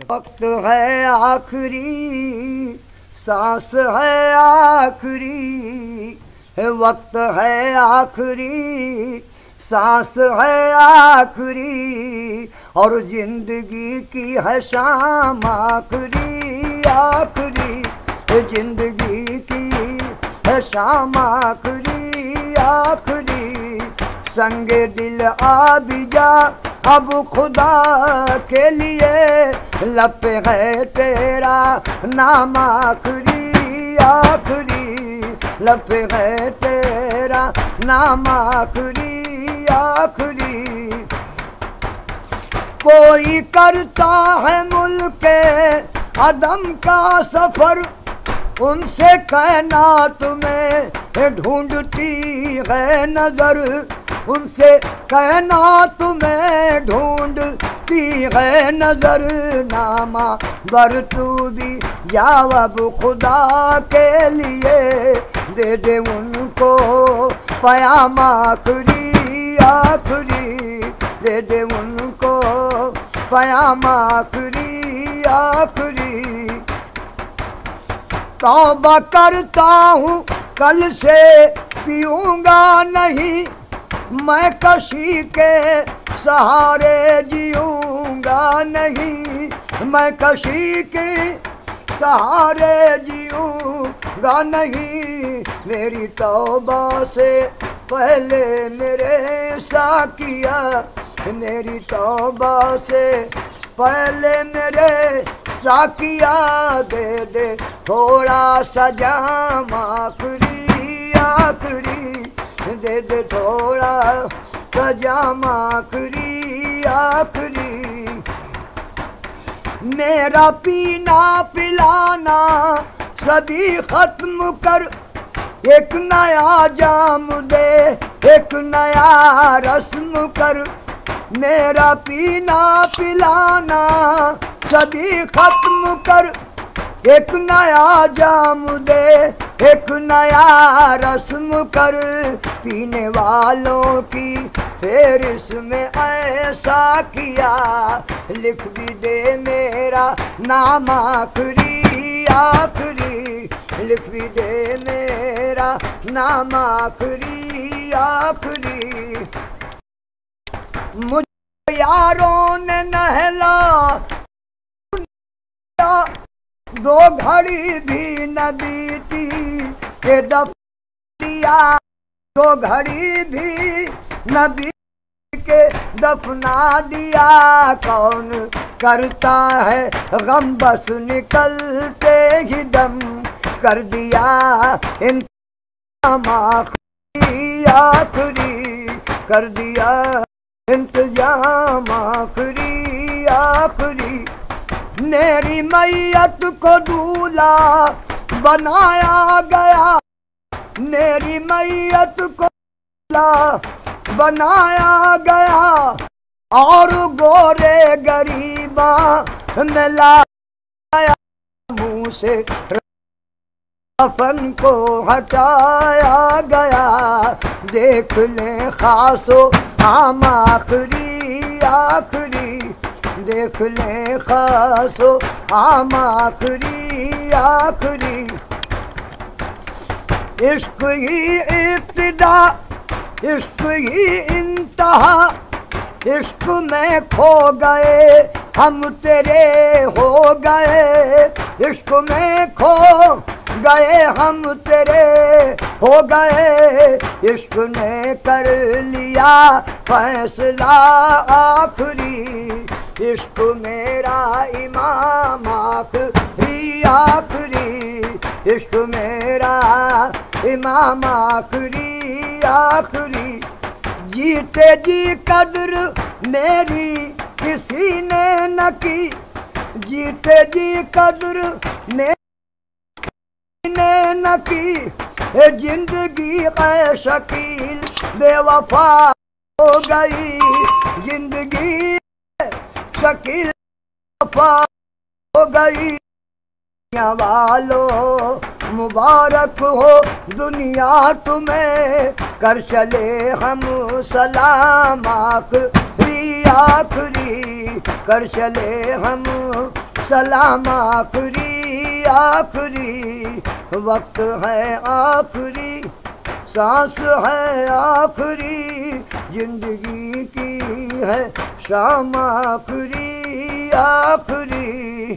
وقت ہے آخری سانس ہے آخری وقت ہے آخری سانس ہے آخری اور زندگی کی ہے شام آخری آخری زندگی کی ہے شام آخری آخری سنگ دل آ بھی جا اب خدا کے لیے لب پہ ہے تیرا نام آخری آخری لب پہ ہے تیرا نام آخری آخری کوئی کرتا ہے ملک عدم کا سفر ان سے کائنات میں ڈھونڈتی ہے نظر ان سے کائنات میں ڈھونڈتی ہے نظر نامہ بر تو بھی جواب خدا کے لیے دے دے ان کو پیام آخری آخری دے دے ان کو پیام آخری آخری توبہ کرتا ہوں کل سے پیوں گا نہیں میں کسی کے سہارے جیوں گا نہیں میں کسی کے سہارے جیوں گا نہیں میری توبہ سے پہلے میرے ساقیا میری توبہ سے پہلے میرے ساقیا دے دے تھوڑا سا جام آخری آخری دے دے تھوڑا سا جام آخری آخری میرا پینا پلانا سبھی ختم کر ایک نیا جام دے ایک نیا رسم کر میرا پینا پلانا سبھی ختم کر ایک نیا جام دے ایک نیا رسم کر پینے والوں کی فہرست میں ایسا کیا لکھ بھی دے میرا نام آخری آخری لکھ بھی دے میرا نام آخری آخری مجھے یاروں نے نہلا دو گھڑی بھی نہ بیتی کہ دفن دیا دو گھڑی بھی نہ بیتی کہ دفنا دیا کون کرتا ہے غم بس نکلتے ہی دم کر دیا انتظام آخری آخری کر دیا انتظام آخری آخری میری میت کو دولہا بنایا گیا میری میت کو دولہا بنایا گیا اور گورے غریباں میں لایا منہ سے کفن کو ہٹایا گیا دیکھ لیں خاص و عام آخری آخری دیکھ لیں خاص و عام آخری آخری عشق ہی ابتدا عشق ہی انتہا عشق میں کھو گئے ہم تیرے ہو گئے عشق میں کھو گئے ہم تیرے ہو گئے عشق نے کر لیا فیصلہ آخری عشق میرا امام آخری آخری عشق میرا امام آخری آخری جیتے جی قدر میری کسی نے نہ کی جیتے جی قدر میری نے نہ کی زندگی اے شکیل بے وفا ہو گئی زندگی شکیل وفا ہو گئی دنیا والوں مبارک ہو دنیا تمہیں، کر چلے ہم سلام آخری آخری، کر چلے ہم سلام آخری آخری، وقت ہے آخری، سانس ہے آخری، زندگی کی ہے شام آخری آخری۔